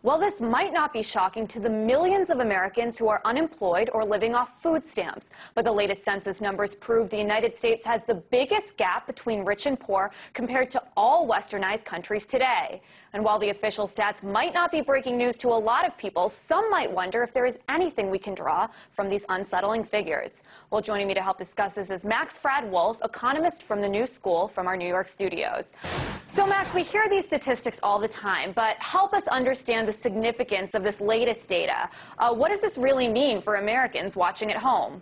Well, this might not be shocking to the millions of Americans who are unemployed or living off food stamps. But the latest census numbers prove the United States has the biggest gap between rich and poor compared to all westernized countries today. And while the official stats might not be breaking news to a lot of people, some might wonder if there is anything we can draw from these unsettling figures. Well, joining me to help discuss this is Fraad Wolff, economist from the New School from our New York studios. So, Max, we hear these statistics all the time, but help us understand the significance of this latest data. What does this really mean for Americans watching at home?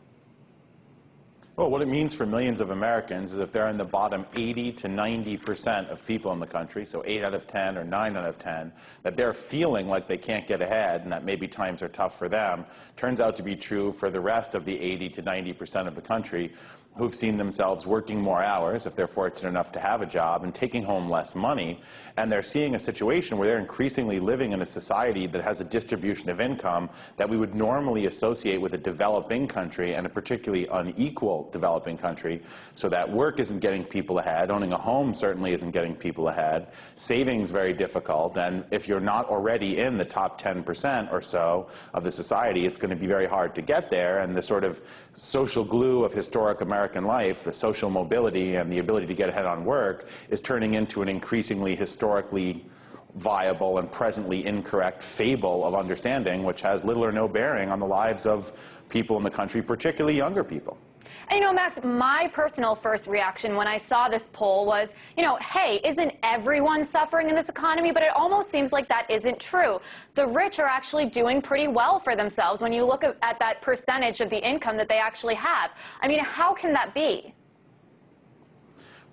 Well, what it means for millions of Americans is if they're in the bottom 80 to 90% of people in the country, so 8 out of 10 or 9 out of 10, that they're feeling like they can't get ahead and that maybe times are tough for them, turns out to be true for the rest of the 80 to 90% of the country who've seen themselves working more hours, if they're fortunate enough to have a job, and taking home less money. And they're seeing a situation where they're increasingly living in a society that has a distribution of income that we would normally associate with a developing country, and a particularly unequal developing country, so that work isn't getting people ahead, owning a home certainly isn't getting people ahead, saving's very difficult, and if you're not already in the top 10% or so of the society, it's going to be very hard to get there, and the sort of social glue of historic American life, the social mobility and the ability to get ahead on work, is turning into an increasingly historically viable and presently incorrect fable of understanding, which has little or no bearing on the lives of people in the country, particularly younger people. And, Max, my personal first reaction when I saw this poll was, hey, isn't everyone suffering in this economy? But it almost seems like that isn't true. The rich are actually doing pretty well for themselves when you look at that percentage of the income that they actually have. I mean, how can that be?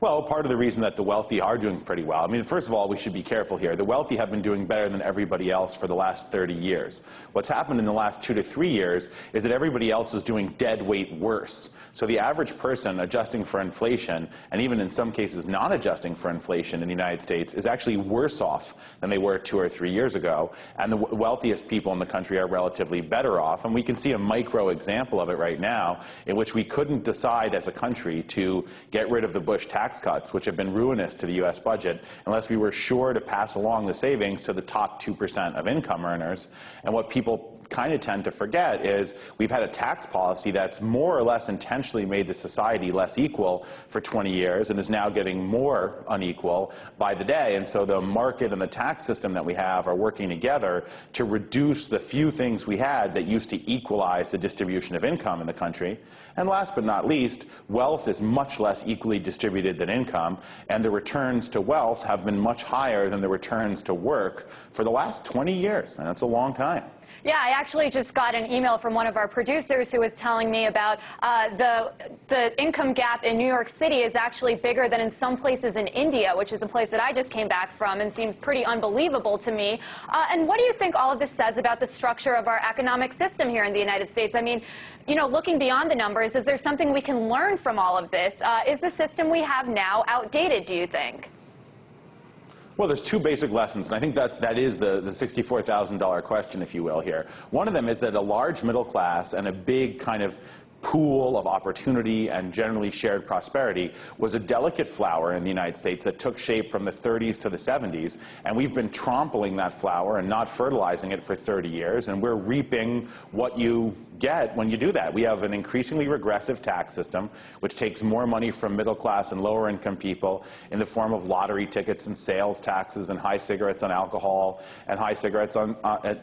Well, part of the reason that the wealthy are doing pretty well, I mean, first of all, we should be careful here. The wealthy have been doing better than everybody else for the last 30 years. What's happened in the last 2 to 3 years is that everybody else is doing dead weight worse. So the average person adjusting for inflation, and even in some cases not adjusting for inflation in the United States, is actually worse off than they were 2 or 3 years ago. And the wealthiest people in the country are relatively better off. And we can see a micro example of it right now, in which we couldn't decide as a country to get rid of the Bush tax cuts, which have been ruinous to the U.S. budget, unless we were sure to pass along the savings to the top 2% of income earners. And what people kind of tend to forget is we've had a tax policy that's more or less intentionally made the society less equal for 20 years and is now getting more unequal by the day. And so the market and the tax system that we have are working together to reduce the few things we had that used to equalize the distribution of income in the country. And last but not least, wealth is much less equally distributed than income, and the returns to wealth have been much higher than the returns to work for the last 20 years, and that's a long time. Yeah, I actually just got an email from one of our producers who was telling me about the income gap in New York City is actually bigger than in some places in India, which is a place that I just came back from and seems pretty unbelievable to me. And what do you think all of this says about the structure of our economic system here in the United States? I mean, looking beyond the numbers, is there something we can learn from all of this? Is the system we have now outdated, do you think? Well, there's two basic lessons, and I think that is the $64,000 question, if you will, here. One of them is that a large middle class and a big kind of pool of opportunity and generally shared prosperity was a delicate flower in the United States that took shape from the 30s to the 70s, and we've been trampling that flower and not fertilizing it for 30 years, and we're reaping what you get when you do that. We have an increasingly regressive tax system, which takes more money from middle class and lower income people in the form of lottery tickets and sales taxes and high cigarettes on alcohol and high cigarettes on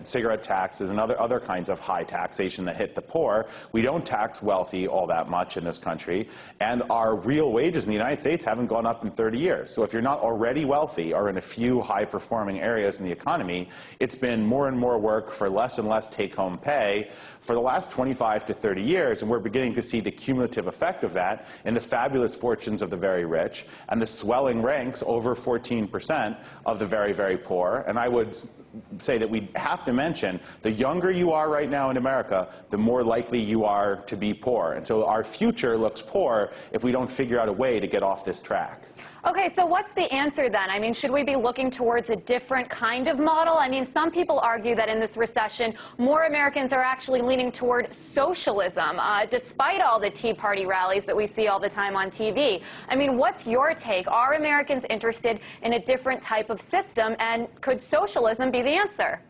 cigarette taxes and other kinds of high taxation that hit the poor. We don't tax wealthy all that much in this country, and our real wages in the United States haven't gone up in 30 years. So if you're not already wealthy or in a few high-performing areas in the economy, it's been more and more work for less and less take-home pay for the last 25 to 30 years, and we're beginning to see the cumulative effect of that in the fabulous fortunes of the very rich and the swelling ranks over 14% of the very, very poor. And I would say that we have to mention the younger you are right now in America, the more likely you are to be poor. And so our future looks poor if we don't figure out a way to get off this track. Okay, so what's the answer then? I mean, should we be looking towards a different kind of model? I mean, some people argue that in this recession, more Americans are actually leaning toward socialism, despite all the Tea Party rallies that we see all the time on TV. I mean, what's your take? Are Americans interested in a different type of system, and could socialism be the answer?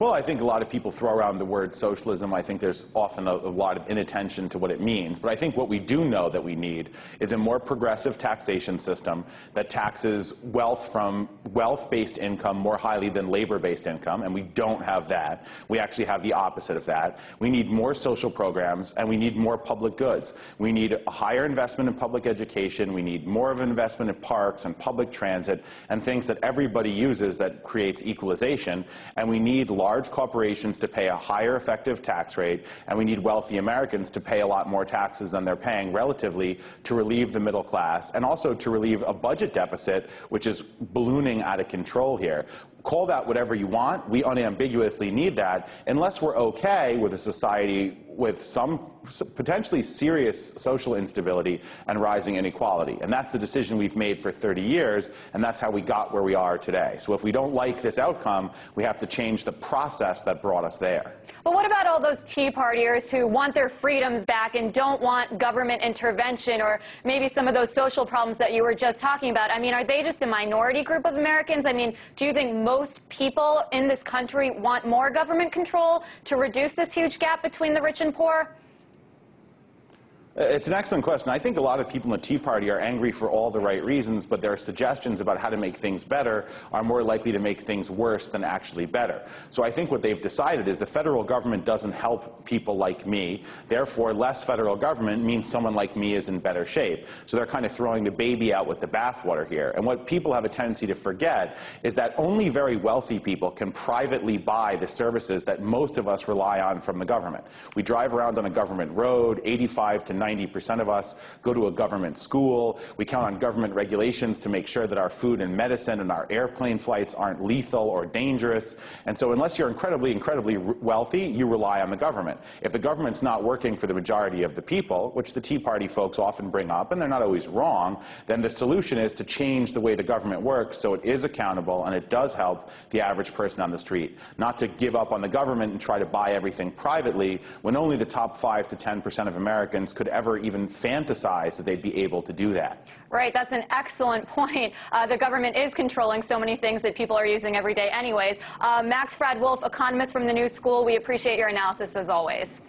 Well, I think a lot of people throw around the word socialism. I think there's often a lot of inattention to what it means. But I think what we do know that we need is a more progressive taxation system that taxes wealth from wealth-based income more highly than labor-based income, and we don't have that. We actually have the opposite of that. We need more social programs, and we need more public goods. We need a higher investment in public education. We need more of an investment in parks and public transit and things that everybody uses that creates equalization. And we need large corporations to pay a higher effective tax rate, and we need wealthy Americans to pay a lot more taxes than they're paying relatively to relieve the middle class, and also to relieve a budget deficit which is ballooning out of control here. Call that whatever you want. We unambiguously need that, unless we're okay with a society with some potentially serious social instability and rising inequality. And that's the decision we've made for 30 years, and that's how we got where we are today. So if we don't like this outcome, we have to change the process that brought us there. But what about all those Tea Partiers who want their freedoms back and don't want government intervention, or maybe some of those social problems that you were just talking about? I mean, are they just a minority group of Americans? I mean, do you think most people in this country want more government control to reduce this huge gap between the rich and poor? It's an excellent question. I think a lot of people in the Tea Party are angry for all the right reasons, but their suggestions about how to make things better are more likely to make things worse than actually better. So I think what they've decided is the federal government doesn't help people like me. Therefore, less federal government means someone like me is in better shape. So they're kind of throwing the baby out with the bathwater here. And what people have a tendency to forget is that only very wealthy people can privately buy the services that most of us rely on from the government. We drive around on a government road, 85 to 90% of us go to a government school. We count on government regulations to make sure that our food and medicine and our airplane flights aren't lethal or dangerous. And so unless you're incredibly, incredibly wealthy, you rely on the government. If the government's not working for the majority of the people, which the Tea Party folks often bring up, and they're not always wrong, then the solution is to change the way the government works so it is accountable and it does help the average person on the street. Not to give up on the government and try to buy everything privately when only the top 5 to 10% of Americans could ever even fantasize that they'd be able to do that. Right, that's an excellent point. The government is controlling so many things that people are using every day anyways. Fraad Wolff, economist from the New School, we appreciate your analysis as always.